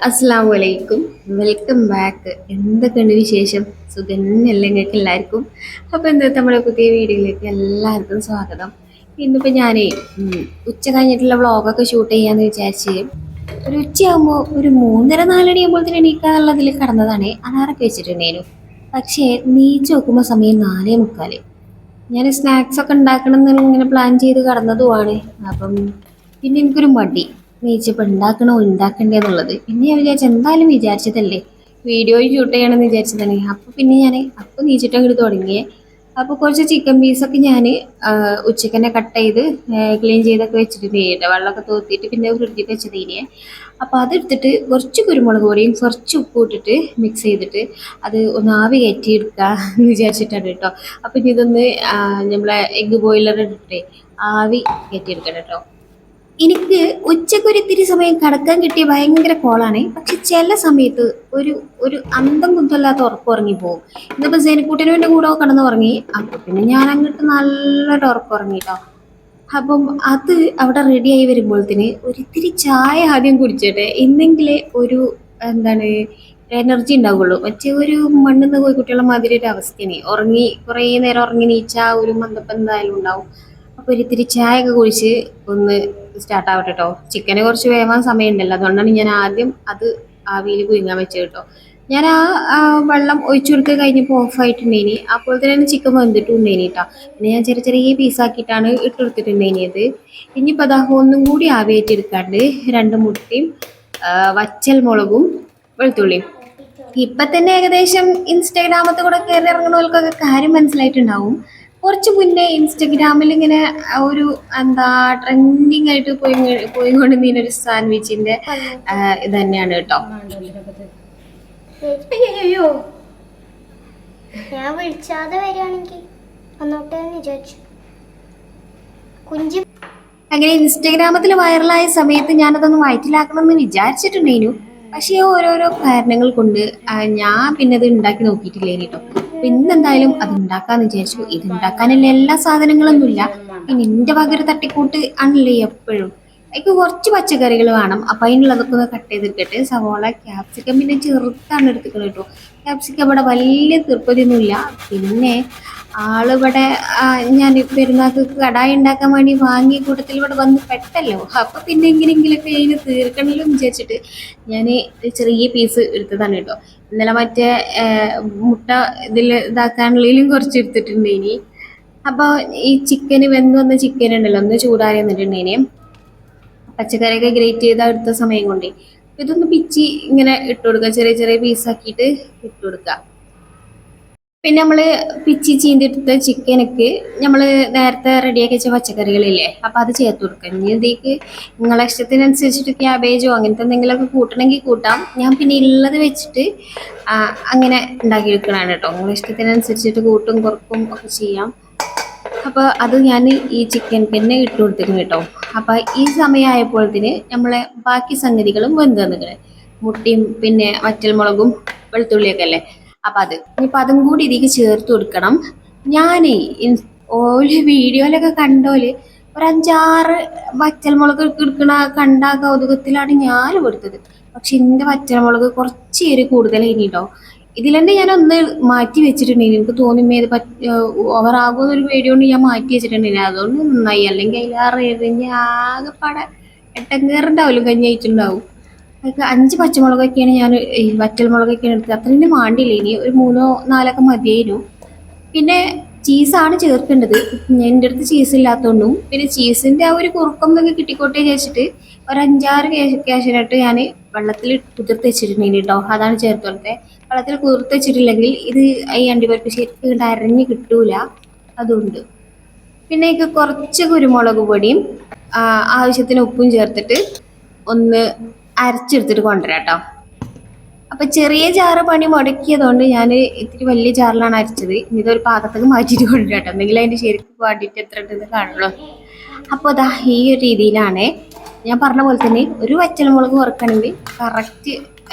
അസ്സലാമലൈക്കും. Welcome back. എന്തൊക്കെയുണ്ട് വിശേഷം? സുഖന്നല്ലേ നിങ്ങൾക്ക് എല്ലാവർക്കും? അപ്പോൾ ഇന്നത്തെ നമ്മുടെ പുതിയ വീഡിയോയിലേക്ക് എല്ലാവർക്കും സ്വാഗതം. ഇന്നിപ്പോൾ ഞാനേ ഉച്ച കഴിഞ്ഞിട്ടുള്ള വ്ളോഗൊക്കെ ഷൂട്ട് ചെയ്യാമെന്ന് വിചാരിച്ച് ഒരു ഉച്ചയാകുമ്പോൾ ഒരു 3:30-4 മണിയാകുമ്പോഴത്തേന് എണീക്കാന്നുള്ളതിൽ കടന്നതാണ്. അലാറൊക്കെ വെച്ചിട്ടുണ്ടായിരുന്നു. പക്ഷേ നീച്ച് നോക്കുമ്പോൾ സമയം 4:45. ഞാൻ സ്നാക്സ് ഒക്കെ ഉണ്ടാക്കണം എന്ന് ഇങ്ങനെ പ്ലാൻ ചെയ്ത് കടന്നതുമാണ്. അപ്പം പിന്നെ എനിക്കൊരു മടി നീച്ചപ്പോൾ ഉണ്ടാക്കണോ ഉണ്ടാക്കണ്ടേ എന്നുള്ളത്. പിന്നെ ഞാൻ വിചാരിച്ചു എന്തായാലും വിചാരിച്ചതല്ലേ, വീഡിയോ ഷൂട്ട് ചെയ്യണമെന്ന് വിചാരിച്ചതാണ്. അപ്പോൾ പിന്നെ ഞാൻ അപ്പോൾ നീച്ചിട്ട് അങ്ങോട്ട് തുടങ്ങിയേ. അപ്പോൾ കുറച്ച് ചിക്കൻ പീസൊക്കെ ഞാൻ ഉച്ചയ്ക്ക് തന്നെ കട്ട് ചെയ്ത് ക്ലീൻ ചെയ്തൊക്കെ വെച്ചിട്ട് കേട്ടോ, വെള്ളമൊക്കെ തോത്തിയിട്ട് പിന്നെ ഫ്രിഡ്ജിൽ വെച്ചത് ഇനിയെ. അപ്പോൾ അതെടുത്തിട്ട് കുറച്ച് കുരുമുളക് പൊടിയും കുറച്ച് ഉപ്പും ഇട്ടിട്ട് മിക്സ് ചെയ്തിട്ട് അത് ഒന്ന് ആവി കയറ്റി എടുക്കുക എന്ന് വിചാരിച്ചിട്ടാണ് കേട്ടോ. അപ്പം ഇനി ഇതൊന്ന് നമ്മളെ എഗ്ഗ് ബോയിലർ ഇട്ടിട്ട് ആവി കയറ്റി എടുക്കണം കേട്ടോ. എനിക്ക് ഉച്ചക്കൊരു ഇത്തിരി സമയം കിടക്കാൻ കിട്ടിയ ഭയങ്കര കോളാണ്. പക്ഷെ ചില സമയത്ത് ഒരു ഒരു അന്തം കുന്തല്ലാത്ത ഉറക്കം ഉറങ്ങിപ്പോകും. ഇന്നിപ്പോൾ സേനക്കൂട്ടനുവിൻ്റെ കൂടെ കിടന്ന് ഉറങ്ങി. അപ്പം പിന്നെ ഞാൻ അങ്ങോട്ട് നല്ലൊരു ഉറക്കം ഉറങ്ങിട്ടോ. അപ്പം അത് അവിടെ റെഡിയായി വരുമ്പോഴത്തേന് ഒരിത്തിരി ചായ ആദ്യം കുടിച്ചോട്ടെ, എന്നെങ്കിലേ ഒരു എന്താണ് എനർജി ഉണ്ടാവുള്ളൂ. മറ്റേ ഒരു മണ്ണിന്ന് കോഴിക്കുട്ടികളെ മാതിരി ഒരു അവസ്ഥയാണ്. ഉറങ്ങി കുറേ നേരം ഉറങ്ങി നീച്ചാൽ ഒരു മന്ദപ്പം എന്തായാലും ഉണ്ടാവും. അപ്പോൾ ഒരിത്തിരി ചായ ഒക്കെ കുടിച്ച് ഒന്ന് സ്റ്റാർട്ട് ആവട്ടെ കേട്ടോ. ചിക്കന് കുറച്ച് വേവാൻ സമയമുണ്ടല്ലോ, അതുകൊണ്ടാണ് ഞാൻ ആദ്യം അത് ആവിയിൽ പുഴുങ്ങാൻ വെച്ചത് കേട്ടോ. ഞാൻ ആ വെള്ളം ഒഴിച്ചു കൊടുക്കുക കഴിഞ്ഞപ്പോൾ ഓഫായിട്ടുണ്ടേനി. അപ്പോൾ തന്നെ ചിക്കൻ വെന്തിട്ടുണ്ടേനി കേട്ടോ. പിന്നെ ഞാൻ ചെറിയ ചെറിയ പീസാക്കിയിട്ടാണ് ഇട്ടെടുത്തിട്ടുണ്ടേനിയത്. ഇനിയിപ്പോൾ അതാ ഒന്നും കൂടി ആവിയേറ്റെടുക്കാണ്ട് 2 മുട്ടയും വച്ചൽ മുളകും വെളുത്തുള്ളിയും. ഇപ്പം തന്നെ ഏകദേശം ഇൻസ്റ്റാഗ്രാമത്തെ കൂടെ കയറി ഇറങ്ങുന്നവർക്കൊക്കെ കാര്യം മനസ്സിലായിട്ടുണ്ടാവും. കുറച്ച് മുന്നേ ഇൻസ്റ്റഗ്രാമിൽ ഇങ്ങനെ ഒരു എന്താ ട്രെൻഡിങ് ആയിട്ട് പോയിക്കൊണ്ടിരുന്ന ഒരു സാൻഡ്വിച്ചിന്റെ ഇത് തന്നെയാണ് കേട്ടോ. അയ്യോ, ഞാൻ വിളിച്ചാതെ വരികയാണെങ്കിൽ വന്നോട്ടെ എന്ന് വിചാരിച്ചു. കുഞ്ചി അങ്ങനെ ഇൻസ്റ്റഗ്രാമത്തിൽ വൈറലായ സമയത്ത് ഞാനതൊന്ന് വയറ്റിലാക്കണമെന്ന് വിചാരിച്ചിട്ടുണ്ടേനു. പക്ഷേ ഓരോരോ കാരണങ്ങൾ കൊണ്ട് ഞാൻ പിന്നെ അത് ഉണ്ടാക്കി നോക്കിയിട്ടില്ലേനി കേട്ടോ. അപ്പൊ ഇന്നെന്തായാലും അത് ഉണ്ടാക്കാന്ന് വിചാരിച്ചു. ഇത് ഉണ്ടാക്കാനുള്ള എല്ലാ സാധനങ്ങളൊന്നുമില്ല. പിന്നെ എൻ്റെ വക ഒരു തട്ടിക്കൂട്ട് ആണല്ലേ എപ്പോഴും. അതിക്ക് കുറച്ച് പച്ചക്കറികൾ വേണം. അപ്പം അതിനുള്ളതൊക്കെ ഒന്ന് കട്ട് ചെയ്തിട്ടിട്ട് സവോള, ക്യാപ്സിക്കം പിന്നെ ചെറുതാണ് എടുത്തിട്ട് കേട്ടോ. ക്യാപ്സിക്കം ഇവിടെ വലിയ തീർപ്പതിയൊന്നുമില്ല. പിന്നെ ആളിവിടെ ഞാൻ പെരുന്നാൾക്ക് കടായി ഉണ്ടാക്കാൻ വേണ്ടി വാങ്ങിയ കൂട്ടത്തിൽ ഇവിടെ വന്ന് പെട്ടല്ലോ. അപ്പം പിന്നെ എങ്ങനെയെങ്കിലൊക്കെ അതിന് തീർക്കണമല്ലോ എന്ന് വിചാരിച്ചിട്ട് ഞാൻ ചെറിയ പീസ് എടുത്തതാണ് കേട്ടോ. ഇന്നലെ മറ്റേ മുട്ട ഇതിൽ ഇതാക്കാനുള്ളതിലും കുറച്ച് എടുത്തിട്ടുണ്ട് ഇനി. അപ്പോൾ ഈ ചിക്കന് വെന്ത് വന്ന ചിക്കൻ ഉണ്ടല്ലോ, ഒന്ന് ചൂടാറി വന്നിട്ടുണ്ടേനെ. പച്ചക്കറിയൊക്കെ ഗ്രേറ്റ് ചെയ്ത് എടുത്ത സമയം കൊണ്ടേ ഇതൊന്ന് പിച്ചി ഇങ്ങനെ ഇട്ട് കൊടുക്കുക, ചെറിയ ചെറിയ പീസാക്കിയിട്ട് ഇട്ട് കൊടുക്കുക. പിന്നെ നമ്മൾ പിച്ചി ചീന്തിയെടുത്ത ചിക്കനൊക്കെ നമ്മൾ നേരത്തെ റെഡിയാക്കി വെച്ച പച്ചക്കറികളില്ലേ, അപ്പം അത് ചേർത്ത് കൊടുക്കുക. ഇനി ഇതിലേക്ക് നിങ്ങളെ ഇഷ്ടത്തിനനുസരിച്ചിട്ട് ക്യാബേജോ അങ്ങനത്തെ എന്തെങ്കിലുമൊക്കെ കൂട്ടണമെങ്കിൽ കൂട്ടാം. ഞാൻ പിന്നെ ഉള്ളത് വെച്ചിട്ട് അങ്ങനെ ഉണ്ടാക്കിയെടുക്കണതാണ് കേട്ടോ. നിങ്ങളെ ഇഷ്ടത്തിനനുസരിച്ചിട്ട് കൂട്ടും കുറക്കും ഒക്കെ ചെയ്യാം. അപ്പോൾ അത് ഞാൻ ഈ ചിക്കൻ തന്നെ ഇട്ട് കൊടുത്തിരുന്നു കേട്ടോ. അപ്പോൾ ഈ സമയമായപ്പോഴത്തേന് നമ്മളെ ബാക്കി സംഗതികളും വെന്ത് തന്നിക്കണേ. മുട്ടയും പിന്നെ വറ്റൽമുളകും വെളുത്തുള്ളിയൊക്കെ അല്ലേ. അപ്പം അത് ഇനിയിപ്പോൾ അതും കൂടി ഇതിലേക്ക് ചേർത്ത് കൊടുക്കണം. ഞാനേ ഓല് വീഡിയോയിലൊക്കെ കണ്ടോല് ഒരു 5-6 വറ്റൽമുളക് എടുക്കണ കണ്ട കൗതുകത്തിലാണ് ഞാൻ കൊടുത്തത്. പക്ഷെ എൻ്റെ വറ്റൽമുളക് കുറച്ച് എരി കൂടുതലായി കേട്ടോ. ഇതിൽ തന്നെ ഞാൻ ഒന്ന് മാറ്റി വെച്ചിട്ടുണ്ടെങ്കിൽ എനിക്ക് തോന്നുമ്പോൾ ഇത് ഓവറാകുമെന്നൊരു പേടിയോണ്ട് ഞാൻ മാറ്റി വെച്ചിട്ടുണ്ടെങ്കിൽ അതുകൊണ്ട് നന്നായി. അല്ലെങ്കിൽ അതിലാറ് എറിഞ്ഞ് ആകെപ്പാടെ എട്ടങ്ങേറുണ്ടാവും, കഞ്ഞി ആയിട്ടുണ്ടാവും. അതൊക്കെ 5 പച്ചമുളകൊക്കെയാണ് ഞാൻ ഈ വറ്റൽമുളകൊക്കെയാണ് എടുത്തത്. അത്രയും മാണ്ടില്ല, ഇനി ഒരു 3-4 മതിയായിരുന്നു. പിന്നെ ചീസാണ് ചേർക്കേണ്ടത്. എൻ്റെ അടുത്ത് ചീസ് ഇല്ലാത്തതുകൊണ്ടും പിന്നെ ചീസിൻ്റെ ആ ഒരു കുറുക്കം എന്നൊക്കെ കിട്ടിക്കോട്ടെ വിചാരിച്ചിട്ട് ഒരു 5-6 കാഷ്യനട്ട് ഞാൻ വെള്ളത്തിൽ കുതിർത്ത് വെച്ചിട്ടുണ്ടെങ്കിൽ കേട്ടോ, അതാണ് ചേർത്ത് കൊടുത്തത്. വെള്ളത്തിൽ കുതിർത്ത് വെച്ചിട്ടില്ലെങ്കിൽ ഇത് ഈ അണ്ടിപ്പരിപ്പ് ശരിക്കും ഇങ്ങോട്ട് അരഞ്ഞ് കിട്ടൂല, അതുകൊണ്ട്. പിന്നെ എനിക്ക് കുറച്ച് കുരുമുളക് പൊടിയും ആവശ്യത്തിന് ഉപ്പും ചേർത്തിട്ട് ഒന്ന് അരച്ചെടുത്തിട്ട് കൊണ്ടുവരാം കേട്ടോ. അപ്പം ചെറിയ ജാറ് പണി മുടക്കിയതുകൊണ്ട് ഞാൻ ഇത്തിരി വലിയ ജാറിലാണ് അരച്ചത്. ഇതൊരു പാത്രത്തേക്ക് മാറ്റിയിട്ട് കൊണ്ടുവരാം കേട്ടോ, എന്തെങ്കിലും അതിൻ്റെ ശരിക്കും വേണ്ടിയിട്ട് എത്ര ഉണ്ടെന്ന് കാണുള്ളൂ. അപ്പോൾ അതാ ഈ ഒരു രീതിയിലാണ് ഞാൻ പറഞ്ഞ പോലെ തന്നെ. ഒരു വറ്റൽമുളക് വറുക്കണമെങ്കിൽ കറക്റ്റ്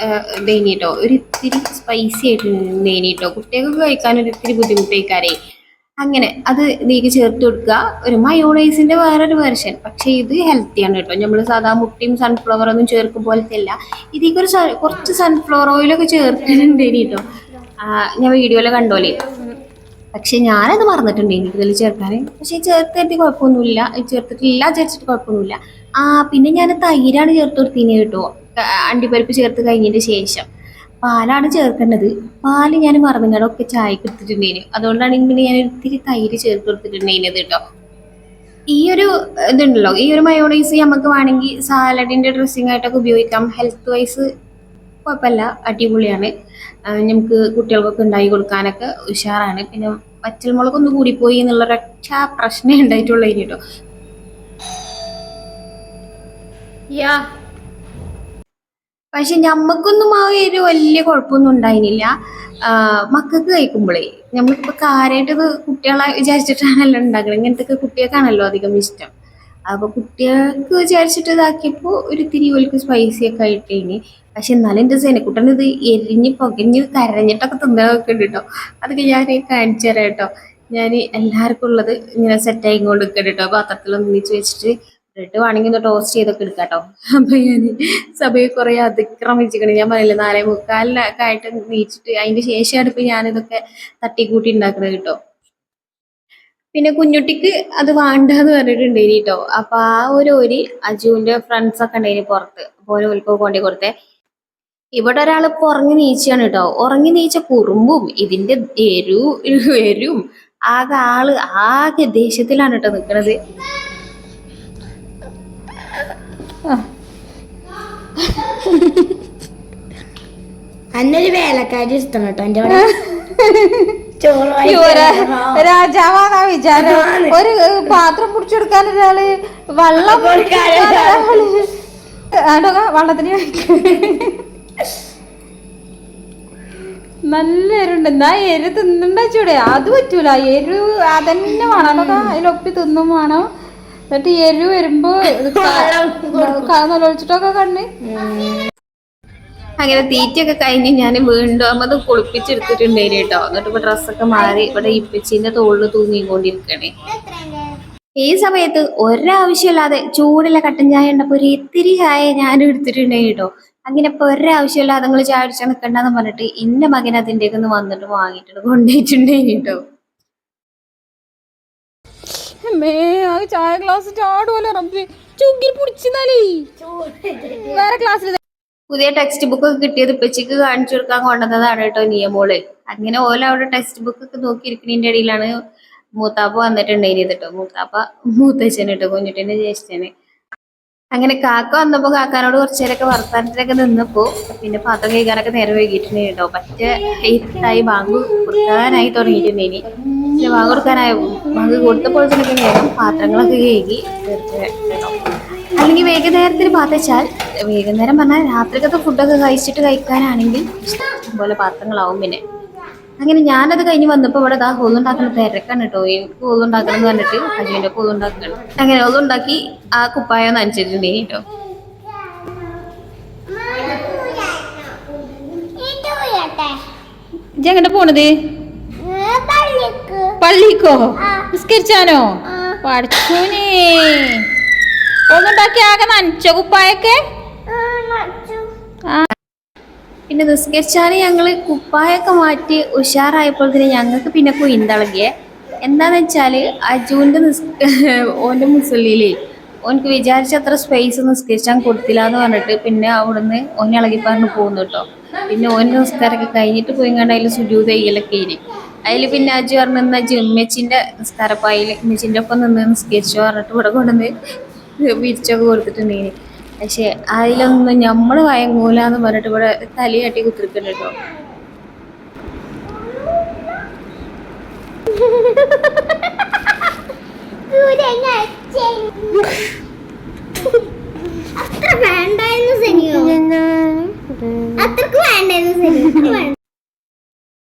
ഇതേനീട്ടോ, ഒരു ഇത്തിരി സ്പൈസി ആയിട്ട് നെയ്നീട്ടോ. കുട്ടികൾക്ക് കഴിക്കാൻ ഒരു ഇത്തിരി ബുദ്ധിമുട്ടായിക്കാരേ. അങ്ങനെ അത് ഇതിലേക്ക് ചേർത്ത് കൊടുക്കുക. ഒരു മയോണൈസിന്റെ വേറൊരു വെർഷൻ, പക്ഷെ ഇത് ഹെൽത്തിയാണ് കേട്ടോ. നമ്മൾ സാധാ മുട്ടയും സൺഫ്ലവർ ഒന്നും ചേർക്കും പോലത്തെ അല്ല. ഇതിലേക്ക് ഒരു കുറച്ച് സൺഫ്ലവർ ഓയിലൊക്കെ ചേർക്കുന്നുണ്ട് കേട്ടോ. ഞാൻ വീഡിയോയിൽ കണ്ടോലേ. പക്ഷെ ഞാനത് മറന്നിട്ടുണ്ട് എനിക്ക് ഇതിൽ ചേർക്കാൻ. പക്ഷെ ചേർത്തിട്ട് കുഴപ്പമൊന്നുമില്ല, ചേർത്തിട്ടില്ല ചേർത്തിട്ട് കുഴപ്പമൊന്നുമില്ല. പിന്നെ ഞാൻ തൈരാണ് ചേർത്ത് കൊടുത്തിന് കേട്ടോ. അണ്ടിപ്പരിപ്പ് ചേർത്ത് കഴിഞ്ഞതിന് ശേഷം പാലാണ് ചേർക്കേണ്ടത്. പാല് ഞാൻ മറന്നുകൊണ്ടൊക്കെ ചായക്ക് എടുത്തിട്ടുണ്ടേന്, അതുകൊണ്ടാണ് പിന്നെ ഞാൻ ഇത്തിരി തൈര് ചേർത്ത് കൊടുത്തിട്ടുണ്ടേനത് കേട്ടോ. ഈ ഒരു ഇതുണ്ടല്ലോ, ഈ ഒരു മയോണൈസ് നമുക്ക് വേണമെങ്കിൽ സാലഡിന്റെ ഡ്രസ്സിംഗ് ആയിട്ടൊക്കെ ഉപയോഗിക്കാം. ഹെൽത്ത് വൈസ് കുഴപ്പമില്ല, അടിപൊളിയാണ്. നമുക്ക് കുട്ടികൾക്കൊക്കെ ഉണ്ടാക്കി കൊടുക്കാനൊക്കെ ഉഷാറാണ്. പിന്നെ വറ്റൽമുളകൊന്നും കൂടിപ്പോയി എന്നുള്ളൊരൊറ്റ പ്രശ്നമേ ഉണ്ടായിട്ടുള്ളൂ കേട്ടോ. പക്ഷെ ഞമ്മക്കൊന്നും ആ ഒരു വലിയ കുഴപ്പമൊന്നും ഉണ്ടായിരുന്നില്ല. മക്കൾക്ക് കഴിക്കുമ്പോഴേ നമ്മളിപ്പോൾ കാര്യമായിട്ട് ഇത് കുട്ടികളെ വിചാരിച്ചിട്ടാണല്ലോ ഉണ്ടാക്കുന്നത്. ഇങ്ങനത്തെ കുട്ടികൾക്കാണല്ലോ അധികം ഇഷ്ടം. അപ്പൊ കുട്ടികൾക്ക് വിചാരിച്ചിട്ട് ഇതാക്കിയപ്പോൾ ഒരു തിരിവലിക്ക് സ്പൈസി ഒക്കെ ആയിട്ടേനി. പക്ഷെ എന്നാലും എൻ്റെ സേനക്കുട്ടൻ ഇത് എരിഞ്ഞ് പുകഞ്ഞ് കരഞ്ഞിട്ടൊക്കെ തിന്നൊക്കെ ഉണ്ട് കേട്ടോ. അതൊക്കെ ഞാൻ കാണിച്ചു തരാം കേട്ടോ. ഞാൻ എല്ലാവർക്കും ഉള്ളത് ഇങ്ങനെ സെറ്റായി കൊണ്ട് നിൽക്കണം കേട്ടോ. പാത്രത്തിലൊന്നും നീച്ച് വെച്ചിട്ട് ബ്രെഡ് വേണമെങ്കിൽ ഒന്ന് ടോസ്റ്റ് ചെയ്തൊക്കെ എടുക്കാം കേട്ടോ. അപ്പൊ ഞാൻ സഭയെ കുറെ അതിക്രമിച്ചിരിക്കണം. ഞാൻ പറയില്ല 4:45 ആയിട്ട് നീച്ചിട്ട് അതിന്റെ ശേഷമാണ് ഇപ്പൊ ഞാനിതൊക്കെ തട്ടിക്കൂട്ടി ഉണ്ടാക്കുന്നത് കേട്ടോ. പിന്നെ കുഞ്ഞുട്ടിക്ക് അത് വേണ്ടെന്ന് പറഞ്ഞിട്ടുണ്ടായി കേട്ടോ. അപ്പൊ ആ ഒരു അജുവിന്റെ ഫ്രണ്ട്സ് ഒക്കെ ഉണ്ടായിന് പുറത്ത്. പോലെ ഉൽപ്പോ കൊണ്ടേ കൊടുത്തേ. ഇവിടെ ഒരാളിപ്പോ ഉറങ്ങി നീച്ചാണ് കേട്ടോ. ഉറങ്ങി നീച്ച കുറുമ്പും ഇതിന്റെ എരും ആകെ ദേഷ്യത്തിലാണ് കേട്ടോ നിക്കണത്. അന്നൊരു വേലക്കാരി ഇഷ്ടം കേട്ടോ എന്റെ രാജാവാന്നാ വിചാരം. ഒരു പാത്രം പിടിച്ചെടുക്കാൻ ഒരാള്, വെള്ളം വള്ളത്തിന് നല്ല എരുണ്ട്. എന്നാ എരു തിന്നുണ്ടൂടെ? അത് പറ്റൂല. എരു അതന്നെ വേണം കേട്ടോ. അതിലൊപ്പി തിന്നും വേണം. എന്നിട്ട് എരു വരുമ്പോ നൊലിച്ചിട്ടൊക്കെ കണ്ണ്. അങ്ങനെ തീറ്റയൊക്കെ കഴിഞ്ഞ് ഞാൻ വീണ്ടും അത് കുളിപ്പിച്ചെടുത്തിട്ടുണ്ടായിരുന്നു കേട്ടോ. എന്നിട്ട് ഇപ്പൊ ഡ്രസ്സൊക്കെ മാറി ഇവിടെ ഇപ്പച്ചിന്റെ തോളിൽ തൂങ്ങിക്കൊണ്ടിരിക്കണേ. ഈ സമയത്ത് ഒരാവശ്യമില്ലാതെ ചൂടുള്ള കട്ടൻ ചായ ഉണ്ടപ്പോ ഒരു ഇത്തിരി ചായ ഞാൻ എടുത്തിട്ടുണ്ടായി കേട്ടോ. അങ്ങനെ ഇപ്പൊ ഒരാവശ്യമില്ലാതെ നിങ്ങൾ ചായ അടിച്ചാൽ നിൽക്കണ്ടെന്ന് പറഞ്ഞിട്ട് എന്റെ മകൻ അതിൻ്റെയൊക്കെ ഒന്ന് വന്നിട്ട് വാങ്ങിയിട്ട് കൊണ്ടുപോയിട്ടുണ്ടായി കേട്ടോ. ചായ ഗ്ലാസ് ചാടുപോലെ ചുങ്കിൽ പിടിച്ചാലേ വേറെ ക്ലാസ്സിൽ. പുതിയ ടെക്സ്റ്റ് ബുക്ക് ഒക്കെ കിട്ടിയത് ഇപ്പച്ചിക്ക് കാണിച്ചു കൊടുക്കാൻ കൊണ്ടുവന്നതാണ് കേട്ടോ നിയമോള്. അങ്ങനെ ഓല അവിടെ ടെക്സ്റ്റ് ബുക്ക് ഒക്കെ നോക്കിയിരിക്കുന്നതിന്റെ ഇടയിലാണ് മൂത്താപ്പ വന്നിട്ടുണ്ടായിരുന്നു കേട്ടോ. മൂത്തച്ഛൻ കേട്ടോ, കുഞ്ഞുട്ടിന്റെ ജ്യേഷ്ഠന്. അങ്ങനെ കാക്ക വന്നപ്പോ കാക്കാനോട് കുറച്ചേരൊക്കെ വർത്താനത്തിലൊക്കെ നിന്നപ്പോ പിന്നെ പാത്രം കഴിക്കാനൊക്കെ നേരം വൈകിട്ടുണ്ട് കേട്ടോ. പറ്റ ഇരുട്ടായി ബാങ്ക് കൊടുക്കാനായി തുടങ്ങിയിട്ടുണ്ടേനി. പിന്നെ ബാങ്ക് കൊടുത്തപ്പോൾ തന്നെ വേഗം പാത്രങ്ങളൊക്കെ കഴുകി കേട്ടോ. അല്ലെങ്കിൽ വൈകുന്നേരത്തിൽ പാത്രച്ചാൽ വൈകുന്നേരം പറഞ്ഞാൽ രാത്രിക്കത്തെ ഫുഡൊക്കെ കഴിക്കാനാണെങ്കിൽ ഇഷ്ടംപോലെ പാത്രങ്ങളാവും. പിന്നെ അങ്ങനെ ഞാനത് കഴിഞ്ഞ് വന്നപ്പോൾ ഇവിടെ ഹോളുണ്ടാക്കുന്ന തിരക്കാണ് കേട്ടോ. എനിക്ക് ഹോളുണ്ടാക്കണം എന്ന് പറഞ്ഞിട്ട് അജുവിൻ്റെ ഹോളുണ്ടാക്കണം. അങ്ങനെ ഹോളുണ്ടാക്കി ആ കുപ്പായം നനച്ചിട്ടുണ്ടേ കേട്ടോ. എങ്ങോട്ട് പോണത്? പള്ളിക്കോ? നിസ്കരിച്ചാനോ? പഠിച്ചോനേ ഒന്നുണ്ടാക്കി ആകെ നനച്ചോ കുപ്പായൊക്കെ? പിന്നെ നിസ്കരിച്ചാൽ ഞങ്ങള് കുപ്പായൊക്കെ മാറ്റി ഉഷാറായപ്പോൾ തന്നെ ഞങ്ങൾക്ക് പിന്നെ കുയിന്തളകിയേ. എന്താന്ന് വെച്ചാല് അജുവിന്റെ ഓന്റെ മുസല്ലിയിലേ ഓനക്ക് വിചാരിച്ച അത്ര സ്പേസ് നിസ്കരിച്ചാൻ കൊടുത്തില്ല എന്ന് പറഞ്ഞിട്ട് പിന്നെ അവിടുന്ന് ഓനെ ഇളകി പറഞ്ഞു പോകുന്നു കേട്ടോ. പിന്നെ ഓൻ്റെ നിസ്കാരമൊക്കെ കഴിഞ്ഞിട്ട് പോയി കണ്ട് അതിൽ സുജൂദ് ചെയ്യലൊക്കെ ഇനി അതിൽ പിന്നെ അജു പറഞ്ഞു അജു ഉമ്മച്ചിന്റെ നിസ്കാരപ്പായിൽ ഉമ്മച്ചിന്റെ ഒപ്പം നിന്ന് നിസ്കരിച്ചു പറഞ്ഞിട്ട് ഇവിടെ കൊണ്ടുവന്ന് വിരിച്ചൊക്കെ കൊടുത്തിട്ടുണ്ടെങ്കിൽ. പക്ഷെ അതിലൊന്നും നമ്മള് വയങ്ങൂലെന്ന് പറഞ്ഞിട്ട് ഇവിടെ തലയാട്ടി കുത്തിരിക്കുന്നുണ്ട് കേട്ടോ.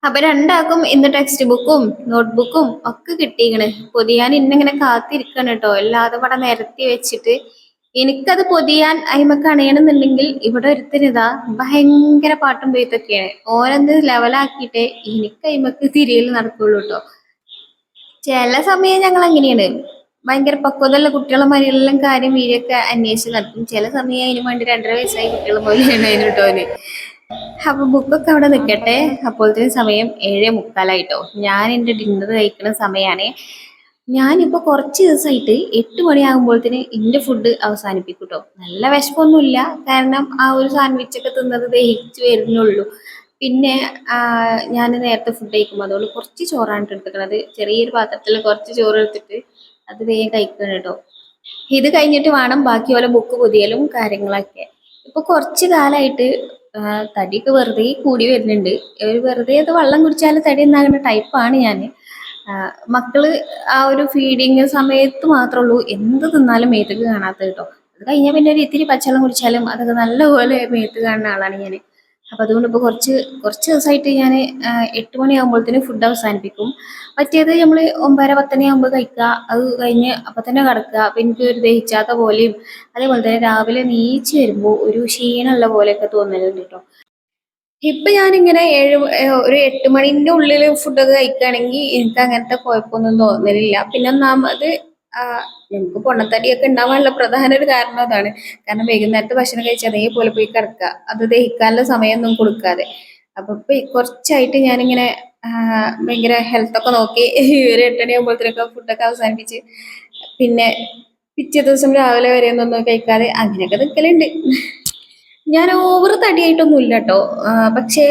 അപ്പൊ രണ്ടാക്കും ഇന്ന് ടെക്സ്റ്റ് ബുക്കും നോട്ട്ബുക്കും ഒക്കെ കിട്ടിയിക്കണ്. പൊതിയാൻ ഇന്നിങ്ങനെ കാത്തിരിക്കണം കേട്ടോ. എല്ലാതും ഇവിടെ നിരത്തി വെച്ചിട്ട് എനിക്കത് പൊതിയാൻ അയിമക്ക് അണയണമെന്നുണ്ടെങ്കിൽ ഇവിടെ ഒരുത്തരിതാ ഭയങ്കര പാട്ടും പെയ്ത്തൊക്കെയാണ്. ഓരോന്ന് ലെവലാക്കിയിട്ടേ എനിക്ക് അയിമക്ക് തിരിയൽ നടക്കുള്ളൂ കേട്ടോ. ചില സമയം ഞങ്ങൾ അങ്ങനെയാണ്. ഭയങ്കര പക്വതയുള്ള കുട്ടികളെ മാതിരിയെല്ലാം കാര്യം വീരൊക്കെ അന്വേഷിച്ച് നടത്തും. ചില സമയം അതിന് വേണ്ടി 2.5 വയസ്സായ കുട്ടികളെ പോലെയാണ് അതിന് കേട്ടോന്. അപ്പൊ ബുക്കൊക്കെ അവിടെ നിൽക്കട്ടെ. അപ്പോഴത്തേന് സമയം 7:45 ഞാൻ എൻ്റെ ഡിന്നർ കഴിക്കുന്ന സമയമാണ്. ഞാനിപ്പോ കുറച്ച് ദിവസമായിട്ട് 8 മണിയാകുമ്പോഴത്തേന് എൻ്റെ ഫുഡ് അവസാനിപ്പിക്കും കേട്ടോ. നല്ല വിശപ്പൊന്നുമില്ല, കാരണം ആ ഒരു സാൻഡ്വിച്ച് ഒക്കെ തിന്നത് ദഹിച്ചു വരുന്നുള്ളൂ. പിന്നെ ഞാൻ നേരത്തെ ഫുഡ് കഴിക്കും, അതുകൊണ്ട് കുറച്ച് ചോറാണ് എടുത്തിരിക്കുന്നത്. ചെറിയൊരു പാത്രത്തിൽ കുറച്ച് ചോറ് എടുത്തിട്ട് അത് വേഗം കഴിക്കണം കേട്ടോ. ഇത് കഴിഞ്ഞിട്ട് വേണം ബാക്കി പോലെ ബുക്ക് പൊതിയലും കാര്യങ്ങളൊക്കെ. ഇപ്പൊ കുറച്ച് കാലമായിട്ട് തടിയൊക്കെ വെറുതെ കൂടി വരുന്നുണ്ട്. ഒരു വെറുതെ അത് വെള്ളം കുടിച്ചാൽ തടി എന്നാകുന്ന ടൈപ്പാണ് ഞാൻ. മക്കള് ആ ഒരു ഫീഡിങ് സമയത്ത് മാത്രമേ ഉള്ളൂ എന്ത് തിന്നാലും മേത്തേക്ക് കാണാത്തത് കേട്ടോ. അത് കഴിഞ്ഞാൽ പിന്നെ ഒരു ഇത്തിരി പച്ചവെള്ളം കുടിച്ചാലും അതൊക്കെ നല്ലപോലെ മേത്ത് കാണുന്ന ആളാണ് ഞാൻ. അപ്പം അതുകൊണ്ട് ഇപ്പോൾ കുറച്ച് കുറച്ച് ദിവസമായിട്ട് ഞാൻ 8 മണിയാകുമ്പോഴത്തേന് ഫുഡ് അവസാനിപ്പിക്കും. മറ്റേത് നമ്മൾ 9:30-10 ആകുമ്പോൾ കഴിക്കുക, അത് കഴിഞ്ഞ് അപ്പം തന്നെ കിടക്കുക. അപ്പം എനിക്ക് ഒരു ദഹിച്ചാത്ത പോലെയും അതേപോലെ തന്നെ രാവിലെ നീച്ച് വരുമ്പോൾ ഒരു ക്ഷീണമുള്ള പോലെയൊക്കെ തോന്നലുണ്ട് കേട്ടോ. ഇപ്പൊ ഞാനിങ്ങനെ ഒരു 8 മണിന്റെ ഉള്ളിൽ ഫുഡൊക്കെ കഴിക്കുകയാണെങ്കിൽ എനിക്ക് അങ്ങനത്തെ കുഴപ്പമൊന്നും തോന്നലില്ല. പിന്നെ ഒന്നാമത് ആ, നമുക്ക് പൊണ്ണത്തടിയൊക്കെ ഉണ്ടാവാനുള്ള പ്രധാന ഒരു കാരണം അതാണ്. കാരണം വൈകുന്നേരത്തെ ഭക്ഷണം കഴിച്ച് അതേപോലെ പോയി കിടക്കുക, അത് ദഹിക്കാനുള്ള സമയമൊന്നും കൊടുക്കാതെ. അപ്പൊ ഇപ്പൊ കുറച്ചായിട്ട് ഞാനിങ്ങനെ ഭയങ്കര ഹെൽത്തൊക്കെ നോക്കി ഒരു 8 മണിയാകുമ്പോഴത്തേനൊക്കെ ഫുഡൊക്കെ അവസാനിപ്പിച്ച് പിന്നെ പിറ്റേ ദിവസം രാവിലെ വരെ ഒന്നും കഴിക്കാതെ അങ്ങനെയൊക്കെ നിൽക്കലുണ്ട്. ഞാൻ ഓവർ തടിയായിട്ടൊന്നും ഇല്ല കേട്ടോ. പക്ഷേ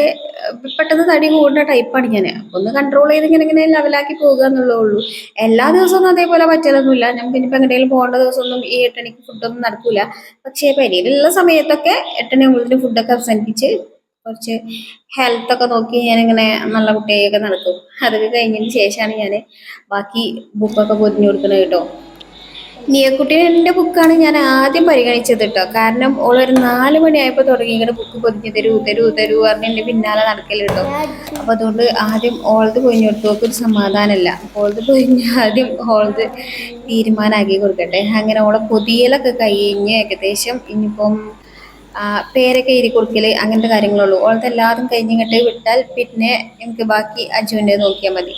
പെട്ടെന്ന് തടി കൂടുന്ന ടൈപ്പാണ് ഞാൻ. അപ്പൊ ഒന്ന് കൺട്രോൾ ചെയ്ത് ഇങ്ങനെ ഇങ്ങനെ ലെവലാക്കി പോകുക എന്നുള്ളേ ഉള്ളൂ. എല്ലാ ദിവസവും അതേപോലെ പറ്റലൊന്നുമില്ല. നമുക്ക് ഇനിയിപ്പോൾ എങ്ങനെയെങ്കിലും പോകേണ്ട ദിവസമൊന്നും ഈ 8 മണിക്ക് ഫുഡൊന്നും നടക്കൂല. പക്ഷേ പെരയിലുള്ള സമയത്തൊക്കെ 8 മണിയാകുമ്പോഴത്തേന് ഫുഡൊക്കെ അവസാനിപ്പിച്ച് കുറച്ച് ഹെൽത്തൊക്കെ നോക്കി ഞാനിങ്ങനെ നല്ല കുട്ടിയൊക്കെ നടക്കും. അതൊക്കെ കഴിഞ്ഞതിന് ശേഷമാണ് ഞാൻ ബാക്കി ബുക്കൊക്കെ പൊതിഞ്ഞു കൊടുക്കുന്നത് കേട്ടോ. നിയക്കുട്ടീൻ്റെ ബുക്കാണ് ഞാൻ ആദ്യം പരിഗണിച്ചത് കേട്ടോ. കാരണം ഓളൊരു 4 മണിയായപ്പോൾ തുടങ്ങിയിട്ട് ബുക്ക് പൊതിഞ്ഞ് തരൂ തരൂ തരൂ പറഞ്ഞ് എൻ്റെ പിന്നാലെ നടക്കല് കേട്ടോ. അപ്പോൾ അതുകൊണ്ട് ആദ്യം ഓളത് പൊതിഞ്ഞ് കൊടുത്തു. ഓൾക്കൊരു സമാധാനമല്ല. ഓളത് പൊതിഞ്ഞ് ആദ്യം ഓളത് തീരുമാനമാക്കി കൊടുക്കട്ടെ. അങ്ങനെ ഓളെ പൊതിയലൊക്കെ കഴിഞ്ഞ് ഏകദേശം ഇനിയിപ്പം പേരൊക്കെ എഴുതി കൊടുക്കൽ അങ്ങനത്തെ കാര്യങ്ങളുള്ളൂ. ഓളത് എല്ലാതും കഴിഞ്ഞിങ്ങോട്ട് വിട്ടാൽ പിന്നെ എനിക്ക് ബാക്കി അജുവിൻ്റെ നോക്കിയാൽ മതി.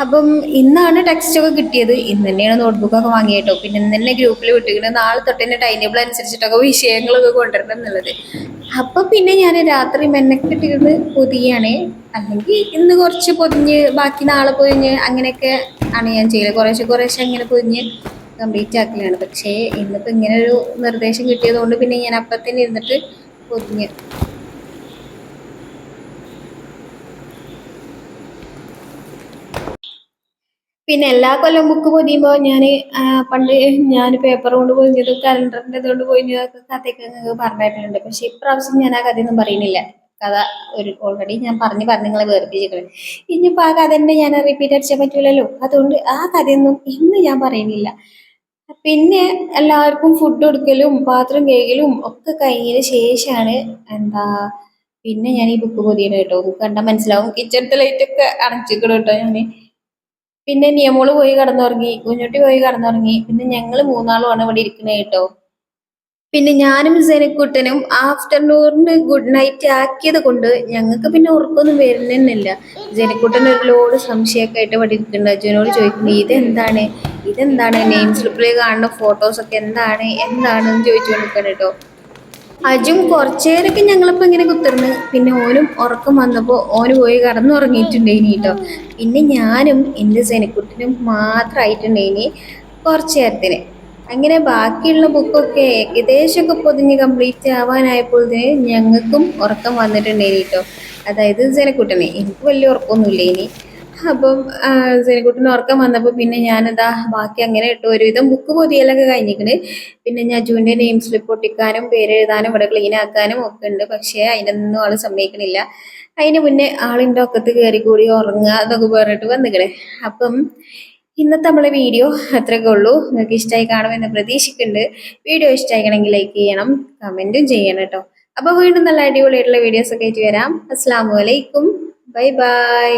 അപ്പം ഇന്നാണ് ടെക്സ്റ്റ് ഒക്കെ കിട്ടിയത്. ഇന്ന് തന്നെയാണ് നോട്ട്ബുക്കൊക്കെ വാങ്ങിയിട്ടോ. പിന്നെ ഇന്ന് തന്നെ ഗ്രൂപ്പിൽ വിട്ടിട്ട് നാളെ തൊട്ട് തന്നെ ടൈം ടേബിൾ അനുസരിച്ചിട്ടൊക്കെ വിഷയങ്ങളൊക്കെ കൊണ്ടുവരണം എന്നുള്ളത്. അപ്പൊ പിന്നെ ഞാൻ രാത്രി മെനക്കെട്ടിരുന്ന് പൊതിയാണ്. അല്ലെങ്കിൽ ഇന്ന് കുറച്ച് പൊതിഞ്ഞ് ബാക്കി നാളെ പൊതിഞ്ഞ് അങ്ങനെയൊക്കെ ആണ് ഞാൻ ചെയ്യല്. കുറേശ്ശെ കുറേശ്ശെ അങ്ങനെ പൊതിഞ്ഞ് കംപ്ലീറ്റ് ആക്കലാണ്. പക്ഷേ ഇന്നിപ്പോൾ ഇങ്ങനെ ഒരു നിർദ്ദേശം കിട്ടിയത് കൊണ്ട് പിന്നെ ഞാൻ അപ്പം തന്നെ ഇരുന്നിട്ട് പൊതിഞ്ഞ്. പിന്നെ എല്ലാ കൊല്ലം ബുക്ക് പൊതിയുമ്പോൾ ഞാൻ പണ്ട് ഞാൻ പേപ്പർ കൊണ്ട് പൊതിഞ്ഞതും കലണ്ടറിൻ്റെ ഇതുകൊണ്ട് പൊതിഞ്ഞതൊക്കെ കഥയൊക്കെ നിങ്ങൾക്ക് പറഞ്ഞിട്ടുണ്ട്. പക്ഷെ ഇപ്രാവശ്യം ഞാൻ ആ കഥയൊന്നും പറയുന്നില്ല. കഥ ഓൾറെഡി ഞാൻ പറഞ്ഞ് നിങ്ങളെ വേർപ്പിച്ചിട്ടുണ്ട്. ഇനിയിപ്പോൾ ആ കഥ തന്നെ ഞാൻ റിപ്പീറ്റ് അടിച്ചാൽ പറ്റൂലല്ലോ. അതുകൊണ്ട് ആ കഥയൊന്നും ഇന്ന് ഞാൻ പറയുന്നില്ല. പിന്നെ എല്ലാവർക്കും ഫുഡ് കൊടുക്കലും പാത്രം കഴുകലും ഒക്കെ കഴിഞ്ഞതിന് ശേഷമാണ് എന്താ പിന്നെ ഞാൻ ഈ ബുക്ക് പൊതിയണം കേട്ടോ. ബുക്ക് കണ്ടാൽ മനസ്സിലാവും. കിച്ചണത്തെ ലൈറ്റൊക്കെ അടച്ചിക്കണം കേട്ടോ ഞാൻ. പിന്നെ നിയമോള് പോയി കടന്നുറങ്ങി, കുഞ്ഞുട്ടി പോയി കടന്നുറങ്ങി. പിന്നെ ഞങ്ങൾ മൂന്നാളുമാണ് ഇവിടെ ഇരിക്കുന്നത് കേട്ടോ. പിന്നെ ഞാനും സെനക്കുട്ടനും ആഫ്റ്റർനൂണിന് ഗുഡ് നൈറ്റ് ആക്കിയത് കൊണ്ട് ഞങ്ങൾക്ക് പിന്നെ ഉറക്കൊന്നും വരുന്നില്ല. ജനക്കുട്ടൻ ഒരു ലോഡ് സംശയമൊക്കെ ആയിട്ട് ഇവിടെ ഇരിക്കുന്നുണ്ട്. അജുനോട് ചോദിക്കുന്നു ഇതെന്താണ് ഇതെന്താണ് നെയിം സ്ലിപ്പിൽ കാണുന്ന ഫോട്ടോസൊക്കെ എന്താണ് എന്താണെന്ന് ചോദിച്ചുകൊണ്ടിരിക്കണം കേട്ടോ. അജും കുറച്ചേരൊക്കെ ഞങ്ങളിപ്പോൾ ഇങ്ങനെ കുത്തിർന്ന് പിന്നെ ഓനും ഉറക്കം വന്നപ്പോൾ ഓന് പോയി കടന്നുറങ്ങിയിട്ടുണ്ടേനി കേട്ടോ. പിന്നെ ഞാനും എൻ്റെ സെനക്കുട്ടിനും മാത്രമായിട്ടുണ്ടേനി കുറച്ച് നേരത്തിന്. അങ്ങനെ ബാക്കിയുള്ള ബുക്കൊക്കെ ഏകദേശമൊക്കെ പൊതിഞ്ഞ് കംപ്ലീറ്റ് ആവാനായപ്പോഴത്തേന് ഞങ്ങൾക്കും ഉറക്കം വന്നിട്ടുണ്ടേനി കേട്ടോ. അതായത് സെനക്കുട്ടനെ, എനിക്ക് വലിയ ഉറക്കമൊന്നുമില്ല ഇനി. അപ്പം സെനക്കുട്ടിന് ഉറക്കം വന്നപ്പോൾ പിന്നെ ഞാനെന്താ ബാക്കി അങ്ങനെ ഇട്ടു. ഒരുവിധം ബുക്ക് പൊതിയലൊക്കെ കഴിഞ്ഞിരിക്കണ്. പിന്നെ ഞാൻ അജുവിൻ്റെ നെയിം സ്ലിപ്പ് ഒട്ടിക്കാനും പേര് എഴുതാനും ഇവിടെ ക്ലീൻ ആക്കാനും ഒക്കെ ഉണ്ട്. പക്ഷേ അതിനൊന്നും ആൾ സമ്മതിക്കണില്ല. അതിന് മുന്നേ ആളിൻ്റെ ഒക്കത്ത് കയറി കൂടി ഉറങ്ങുക എന്നൊക്കെ പറഞ്ഞിട്ട് വന്നിക്കണേ. അപ്പം ഇന്നത്തെ നമ്മളെ വീഡിയോ അത്രയൊക്കെ ഉള്ളൂ. നിങ്ങൾക്ക് ഇഷ്ടമായി കാണുമെന്ന് പ്രതീക്ഷിക്കുന്നുണ്ട്. വീഡിയോ ഇഷ്ടമായിക്കണമെങ്കിൽ ലൈക്ക് ചെയ്യണം, കമൻറ്റും ചെയ്യണം കേട്ടോ. അപ്പോൾ വീണ്ടും നല്ല അടിപൊളിയായിട്ടുള്ള വീഡിയോസൊക്കെ ആയിട്ട് വരാം. അസ്സലാമു അലൈക്കും, ബൈ ബൈ.